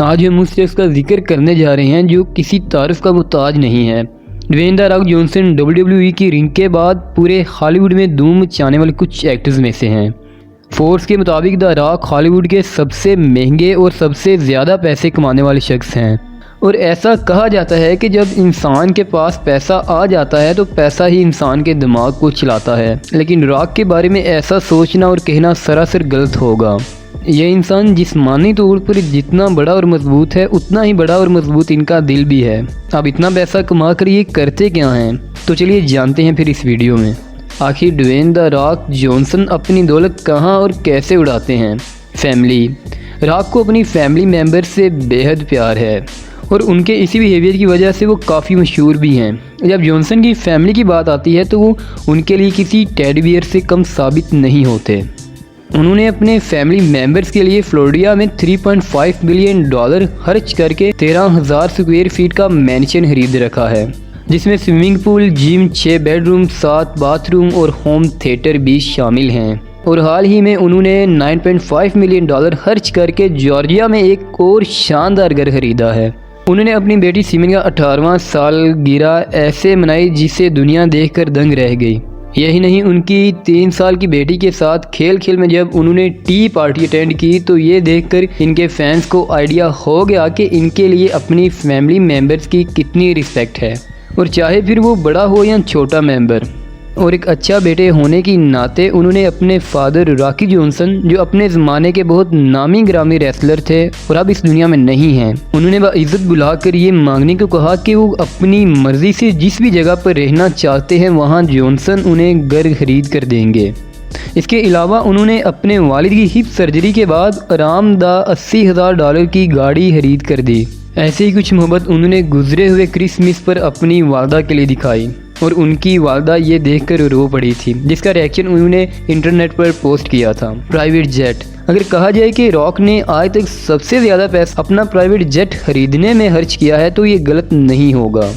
आज हम उस शख्स का जिक्र करने जा रहे हैं जो किसी तारीफ का मुताज नहीं है। Dwayne the Rock Johnson WWE की रिंग के बाद पूरे हॉलीवुड में धूम मचाने वाले कुछ एक्टर्स में से हैं। फोर्ब्स के मुताबिक द रॉक हॉलीवुड के सबसे महंगे और सबसे ज़्यादा पैसे कमाने वाले शख्स हैं और ऐसा कहा जाता है कि जब इंसान के पास पैसा आ जाता है तो पैसा ही इंसान के दिमाग को चलाता है। लेकिन रॉक के बारे में ऐसा सोचना और कहना सरासर गलत होगा। यह इंसान जिस्मानी तौर पर जितना बड़ा और मजबूत है उतना ही बड़ा और मजबूत इनका दिल भी है। अब इतना पैसा कमा कर ये करते क्या हैं, तो चलिए जानते हैं फिर इस वीडियो में। आखिर ड्वेन द रॉक जॉनसन अपनी दौलत कहाँ और कैसे उड़ाते हैं। फैमिली। रॉक को अपनी फैमिली मेम्बर से बेहद प्यार है और उनके इसी बिहेवियर की वजह से वो काफ़ी मशहूर भी हैं। जब जॉनसन की फैमिली की बात आती है तो वो उनके लिए किसी टेडी बियर से कम साबित नहीं होते। उन्होंने अपने फैमिली मेंबर्स के लिए फ्लोरिडा में $3.5 बिलियन खर्च करके 13,000 स्क्वायर फीट का मैंशन खरीद रखा है, जिसमें swimming pool, gym, 6 bedroom, 7 bathroom और होम थिएटर भी शामिल हैं। और हाल ही में उन्होंने $9.5 मिलियन खर्च करके जॉर्जिया में एक और शानदार घर खरीदा है। उन्होंने अपनी बेटी सिमन का 18वां सालगिरह ऐसे मनाई जिसे दुनिया देखकर दंग रह गई। यही नहीं, उनकी 3 साल की बेटी के साथ खेल खेल में जब उन्होंने टी पार्टी अटेंड की तो ये देखकर इनके फैंस को आइडिया हो गया कि इनके लिए अपनी फैमिली मेंबर्स की कितनी रिस्पेक्ट है, और चाहे फिर वो बड़ा हो या छोटा मेंबर। और एक अच्छा बेटे होने की नाते उन्होंने अपने फादर रॉकी जॉनसन, जो अपने ज़माने के बहुत नामी ग्रामी रेसलर थे और अब इस दुनिया में नहीं हैं, उन्होंने बाइज़्ज़त बुलाकर ये मांगने को कहा कि वो अपनी मर्ज़ी से जिस भी जगह पर रहना चाहते हैं वहाँ जॉनसन उन्हें घर खरीद कर देंगे। इसके अलावा उन्होंने अपने वालिद की हिप सर्जरी के बाद आरामदा $80,000 की गाड़ी खरीद कर दी। ऐसे ही कुछ मोहब्बत उन्होंने गुजरे हुए क्रिसमस पर अपनी वालदा के लिए दिखाई और उनकी वालदा ये देखकर रो पड़ी थी, जिसका रिएक्शन उन्होंने इंटरनेट पर पोस्ट किया था। Private jet. अगर कहा जाए कि रॉक ने आज तक सबसे ज़्यादा पैसा अपना प्राइवेट जेट खरीदने में खर्च किया है तो ये गलत नहीं होगा।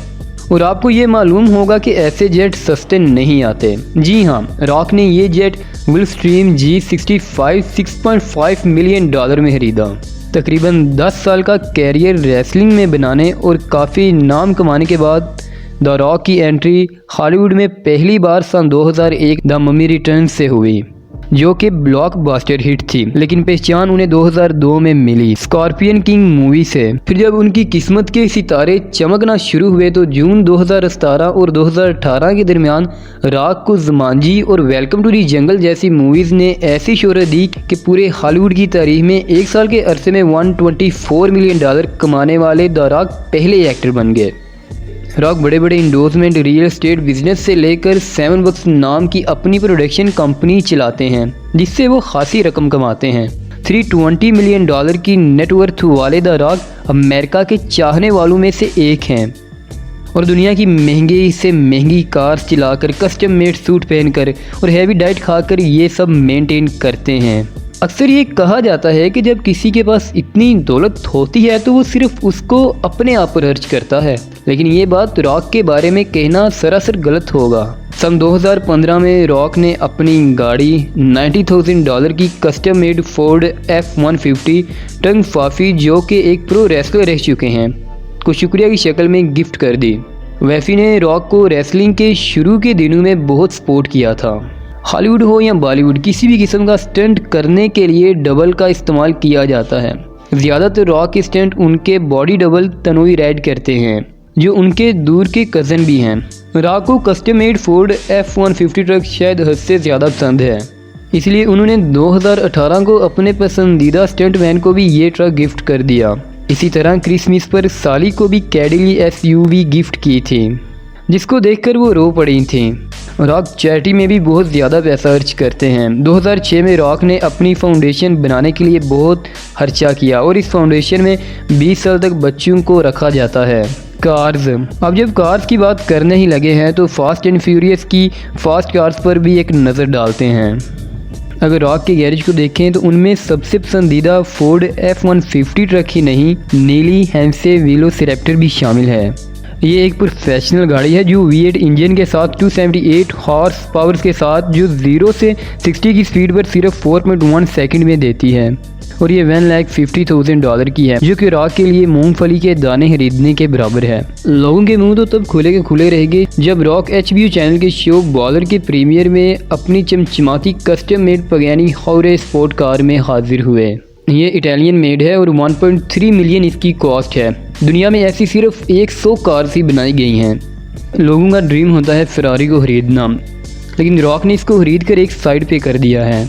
और आपको ये मालूम होगा कि ऐसे जेट सस्ते नहीं आते। जी हाँ, रॉक ने ये जेट गुलस्ट्रीम G65 $6.5 मिलियन में खरीदा। तकरीबन 10 साल का कैरियर रेसलिंग में बनाने और काफ़ी नाम कमाने के बाद द रॉक की एंट्री हॉलीवुड में पहली बार सन 2001 द मम्मी रिटर्न्स से हुई, जो कि ब्लॉकबस्टर हिट थी, लेकिन पहचान उन्हें 2002 में मिली स्कॉर्पियन किंग मूवी से। फिर जब उनकी किस्मत के सितारे चमकना शुरू हुए तो जून 2017 और 2018 के दरमियान रॉक को जुमांजी और वेलकम टू दी जंगल जैसी मूवीज़ ने ऐसी शोहरत दी कि पूरे हॉलीवुड की तारीख में एक साल के अरसे में $124 मिलियन कमाने वाले द रॉक पहले एक्टर बन गए। रॉक बड़े बड़े इंडोर्समेंट, रियल एस्टेट बिजनेस से लेकर 7 Bucks नाम की अपनी प्रोडक्शन कंपनी चलाते हैं, जिससे वो खासी रकम कमाते हैं। $320 मिलियन की नेटवर्थ वाले द रॉक अमेरिका के चाहने वालों में से एक हैं और दुनिया की महंगी से महंगी कार्स चलाकर, कस्टम मेड सूट पहनकर और हैवी डाइट खाकर ये सब मेंटेन करते हैं। अक्सर ये कहा जाता है कि जब किसी के पास इतनी दौलत होती है तो वो सिर्फ उसको अपने आप पर खर्च करता है, लेकिन ये बात रॉक के बारे में कहना सरासर गलत होगा। सन 2015 में रॉक ने अपनी गाड़ी $90,000 की कस्टम मेड फोर्ड F-150 टंग फाफी, जो कि एक प्रो रेसलर रह चुके हैं, को शुक्रिया की शक्ल में गिफ्ट कर दी। वैफी ने रॉक को रेसलिंग के शुरू के दिनों में बहुत सपोर्ट किया था। हॉलीवुड हो या बॉलीवुड, किसी भी किस्म का स्टंट करने के लिए डबल का इस्तेमाल किया जाता है। ज़्यादातर रॉक के स्टंट उनके बॉडी डबल तनोई राइड करते हैं, जो उनके दूर के कज़न भी हैं। रॉक को custom made Ford F-150 truck शायद हद से ज़्यादा पसंद है, इसलिए उन्होंने 2018 को अपने पसंदीदा स्टंट मैन को भी ये ट्रक गिफ्ट कर दिया। इसी तरह क्रिसमस पर साली को भी कैडिली SUV गिफ्ट की थी, जिसको देखकर वो रो पड़ी थी। रॉक चैरिटी में भी बहुत ज़्यादा पैसा खर्च करते हैं। 2006 में रॉक ने अपनी फाउंडेशन बनाने के लिए बहुत खर्चा किया और इस फाउंडेशन में 20 साल तक बच्चों को रखा जाता है। कार्स। अब जब कार्स की बात करने ही लगे हैं तो फास्ट एंड फ्यूरियस की फास्ट कार्स पर भी एक नज़र डालते हैं। अगर रॉक के गैरेज को देखें तो उनमें सबसे पसंदीदा फोर्ड F-150 ट्रक ही नहीं, नीली हेम्से वेलोसिरैप्टर भी शामिल है। ये एक प्रोफेशनल गाड़ी है जो V8 इंजन के साथ 278 हॉर्स पावर के साथ जो 0 से 60 की स्पीड पर सिर्फ 4.1 सेकंड में देती है और ये $1,50,000 की है, जो कि इराक के लिए मूंगफली के दाने खरीदने के बराबर है। लोगों के मुंह तो तब खुले के खुले रहेंगे जब रॉक HBO चैनल के शो बॉलर के प्रीमियर में अपनी चमचमाती custom made Pagani Huayra sport car में हाजिर हुए। ये इटालियन मेड है और 1.3 मिलियन इसकी कॉस्ट है। दुनिया में ऐसी सिर्फ 100 कार्स ही बनाई गई हैं। लोगों का ड्रीम होता है फरारी को खरीदना, लेकिन रॉक ने इसको खरीद कर एक साइड पे कर दिया है।